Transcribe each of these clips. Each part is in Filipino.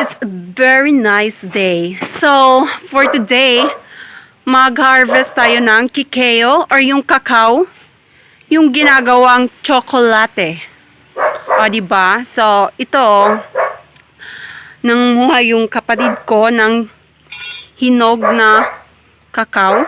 It's a very nice day. So, for today, mag-harvest tayo ng kikeo or yung cacao, yung ginagawang tsokolate. O, diba? So, ito, nangunguha yung kapatid ko ng hinog na cacao.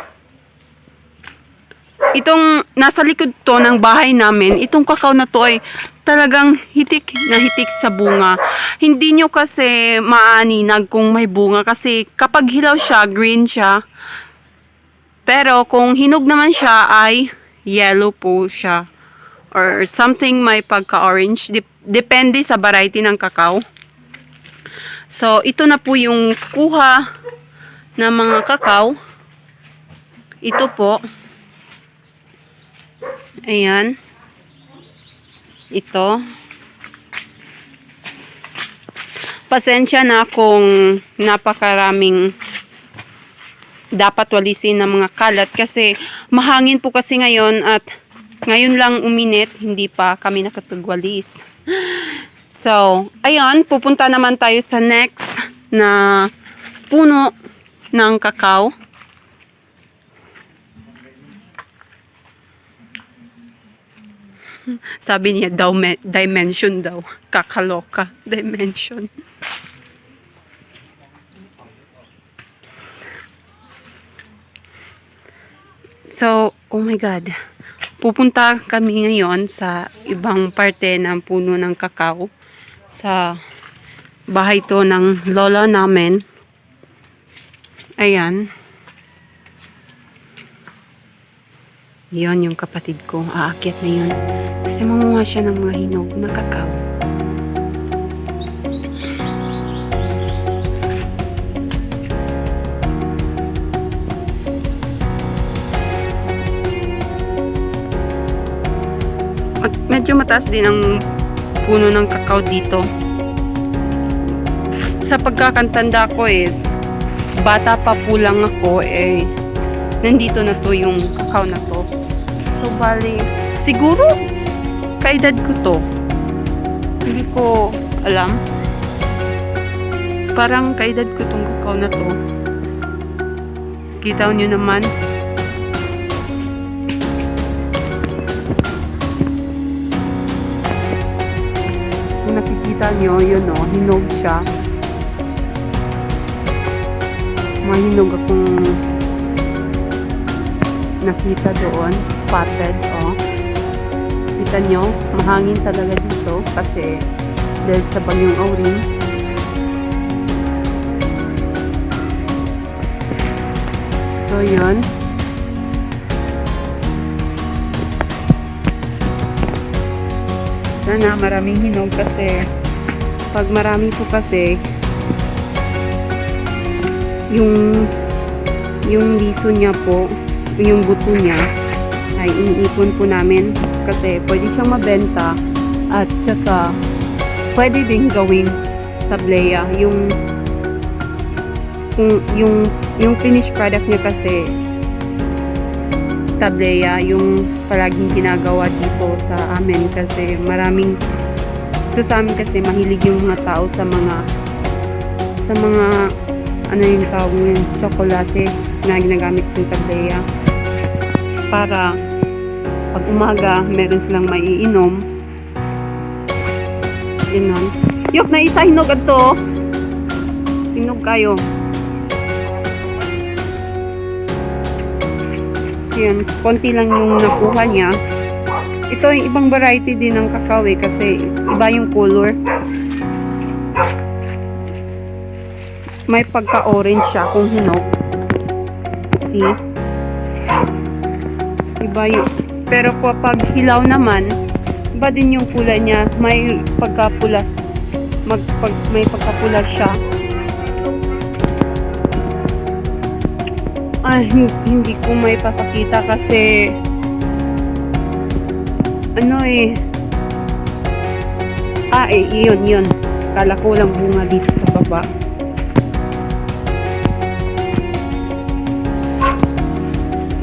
Itong nasa likod to ng bahay namin, itong cacao na to ay talagang hitik na hitik sa bunga. Hindi nyo kasi maaninag kung may bunga kasi kapag hilaw siya, green siya. Pero kung hinog naman siya ay yellow po siya. Or something may pagka-orange. Depende sa variety ng cacao. So, ito na po yung kuha ng mga cacao. Ito po. Ayan. Ito. Pasensya na kung napakaraming dapat walisin ng mga kalat kasi mahangin po kasi ngayon at ngayon lang uminit, hindi pa kami nakapagwalis. So, ayun, pupunta naman tayo sa next na puno ng cacao. Sabi niya daw, dimension daw. Kakaloka. Dimension. So, oh my God. Pupunta kami ngayon sa ibang parte ng puno ng cacao. Sa bahay to ng lola namin. Ayan. Yon yung kapatid ko. Aakyat na yun. Kasi manguha siya ng mga hinog na cacao. At medyo mataas din ang puno ng cacao dito. Sa pagkakantanda ko is, bata pa po lang ako nandito na to yung cacao na to. So, bali, siguro, kaedad ko to. Hindi ko alam. Parang kaedad ko tong cacao na to. Kita nyo naman. Kung nakikita nyo, yun o, hinog siya. Mahinog akong nakita doon, spotted, oh. Kita nyo, mahangin talaga dito kasi dahil sa bagyong Auring. So, yun. Sana maraming hinog kasi pag marami po kasi yung liso niya po, yung buto niya ay iniipon po namin kasi pwede siyang mabenta at saka pwede din gawing tableya yung finished product niya kasi tableya yung palaging ginagawa dito sa amin kasi maraming ito sa amin kasi mahilig yung mga tao sa mga ano yung tawag yung tsokolate na ginagamit yung tableya para pag umaga meron silang maiinom. Yun. Yok na isa hinog ato. Hinog kayo. So yun, konti lang yung nakuha niya. Ito yung ibang variety din ng cacao kasi iba yung color. May pagka-orange siya kung hinog. See? Iba yung, pero kapag hilaw naman, iba din yung kulay niya. May pagkapula. May pagkapula siya. Ay, hindi ko may papakita kasi yun. Kala ko lang bunga dito sa baba.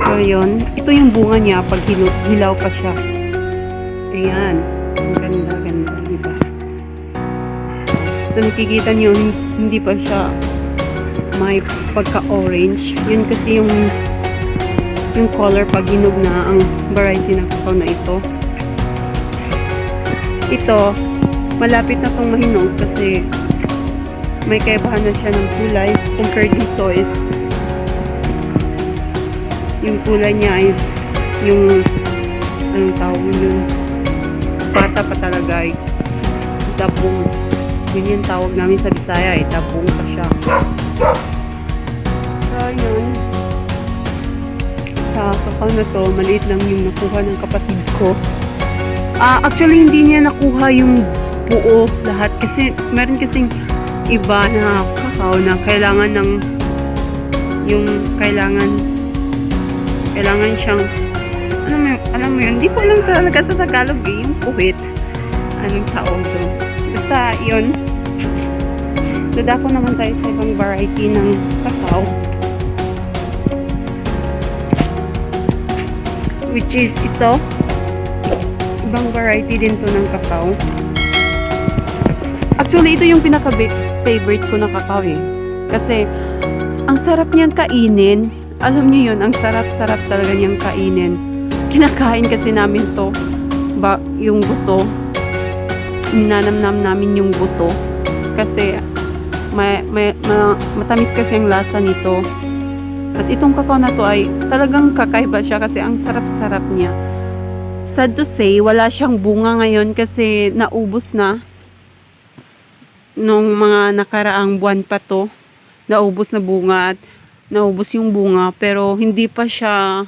So, yun. Ito yung bunga niya pag hilaw pa siya. Ayan. Ang ganda, diba? So, ito nakikita nyo, hindi pa siya may pagka-orange. Yun kasi yung color pag hinog na ang variety ng kakao na ito. Ito, malapit na itong mahinog kasi may kaibahan na siya ng kulay. Compared dito is yung kulay niya is yung anong tawag yung bata pa talaga ay dabong. Yun yung tawag namin sa Bisaya ay dabong pa siya. So yun, sa kakao na to, maliit lang yung nakuha ng kapatid ko. Actually hindi niya nakuha yung buo lahat kasi meron kasing iba na kakao na kailangan ng yung kailangan siyang alam mo yun, hindi ko alam talaga sa Tagalog yung puwit anong tawag doon, basta yun. Dadako naman tayo sa ibang variety ng kakao, which is ito, ibang variety din to ng kakao. Actually ito yung pinaka favorite ko na kakao kasi ang sarap niyang kainin. Alam niyo yun, ang sarap-sarap talaga niyang kainin. Kinakain kasi namin to, yung buto. Ninanamnam namin yung buto. Kasi matamis kasi ang lasa nito. At itong kakao na to ay talagang kakaiba siya kasi ang sarap-sarap niya. Sad to say, wala siyang bunga ngayon kasi naubos na. Nung mga nakaraang buwan pa to, naubos na bunga at naubos yung bunga pero hindi pa siya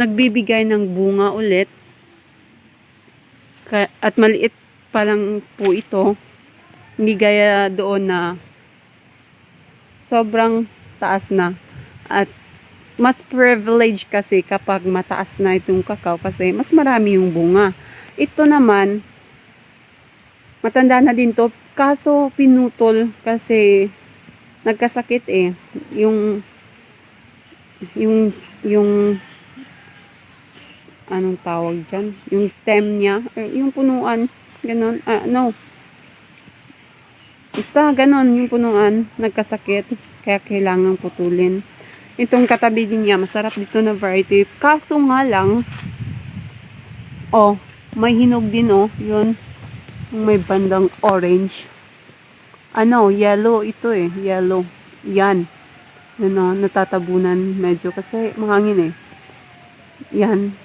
nagbibigay ng bunga ulit. At maliit pa lang po ito. Hindi gaya doon na sobrang taas na. At mas privilege kasi kapag mataas na itong kakao kasi mas marami yung bunga. Ito naman, matanda na din to. Kaso pinutol kasi nagkasakit yung anong tawag dyan? Yung stem niya, yung punuan, ganon, no. Basta ganon, yung punuan, nagkasakit, kaya kailangang putulin. Itong katabi din niya, masarap dito na variety. Kaso nga lang, may hinog din yun. May bandang orange. Yellow ito yellow. Yan. Natatabunan medyo kasi mahangin Yan.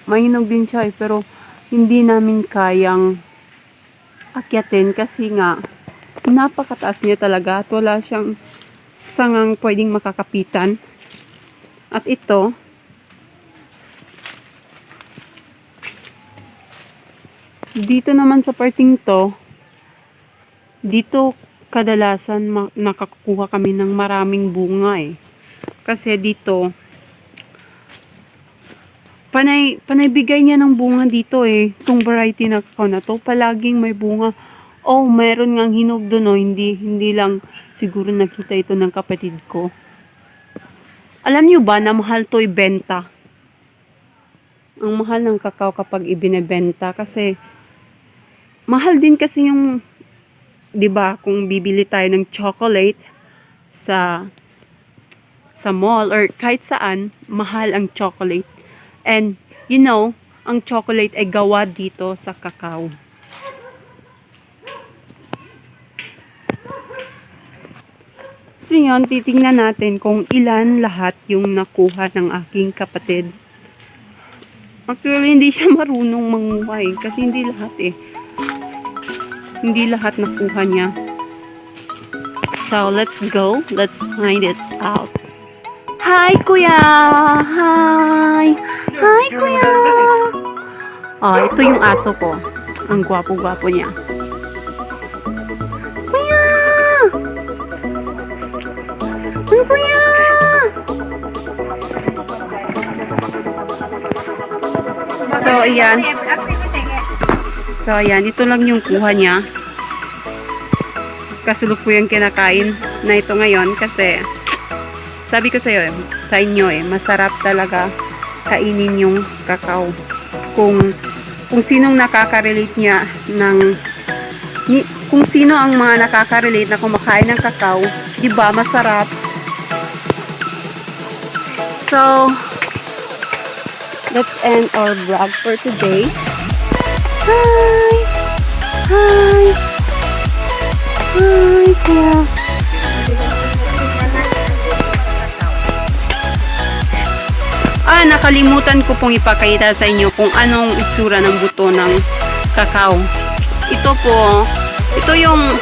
Mahinog din siya pero hindi namin kayang akyatin kasi nga napakataas niya talaga at wala siyang sangang pwedeng makakapitan. At ito, dito naman sa parting to, dito kadalasan nakakuha kami ng maraming bunga Kasi dito, panay bigay niya ng bunga dito Itong variety na kakao na to, palaging may bunga. Meron ngang hinog doon hindi lang siguro nakita ito ng kapatid ko. Alam niyo ba na mahal to ibenta? Ang mahal ng kakao kapag ibinebenta kasi mahal din kasi yung, 'di ba, kung bibili tayo ng chocolate sa mall or kahit saan, mahal ang chocolate. And ang chocolate ay gawa dito sa kakao. So yun, titingnan natin kung ilan lahat yung nakuha ng aking kapatid. Actually, hindi siya marunong manguha kasi hindi lahat Hindi lahat nakuha niya. So, let's go. Let's find it out. Hi, Kuya! Hi! Hi, Kuya! Ito yung aso ko. Ang gwapo-gwapo niya. Kuya! Kuya! So, ayan. Ito lang yung kuha niya. Kasulukuyang kinakain na ito ngayon kasi sabi ko sa inyo masarap talaga kainin yung kakao. Kung sinong nakaka-relate niya kung sino ang mga nakaka-relate na kumakain ng kakao, 'di ba? Masarap. So, let's end our vlog for today. Hi! Hi! Hi, kuya. Nakalimutan ko pong ipakita sa inyo kung anong itsura ng buto ng kakao. Ito po, ito yung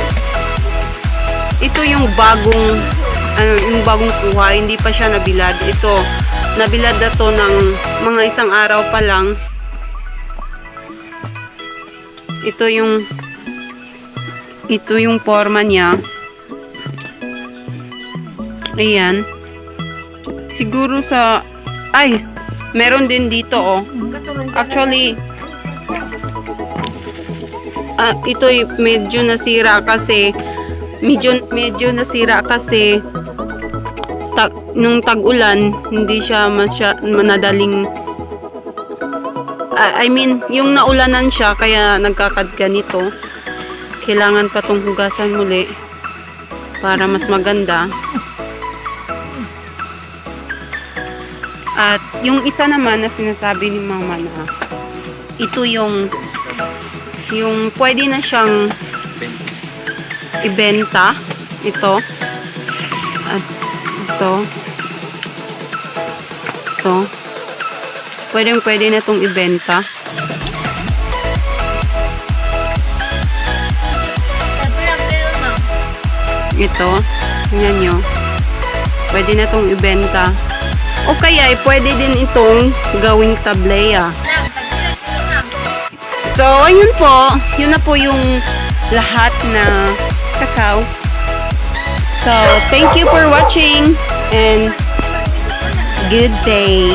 bagong kuha, hindi pa siya nabilad. Ito, nabilad na to ng mga isang araw pa lang. Ito yung forma niya. Ayan. Siguro meron din dito, oh. Actually, ito medyo nasira kasi nung tag-ulan, hindi siya manadaling yung naulanan siya kaya nagkakadganito. Kailangan pa tong hugasan muli para mas maganda. At yung isa naman na sinasabi ni mama na ito yung pwede na siyang ibenta. Ito. At ito. Pwede na itong ibenta. Ito. Tingnan nyo. Pwede na itong ibenta. O kaya, pwede din itong gawing tableya. So, ayun po. Yun na po yung lahat na kakao. So, thank you for watching and good day.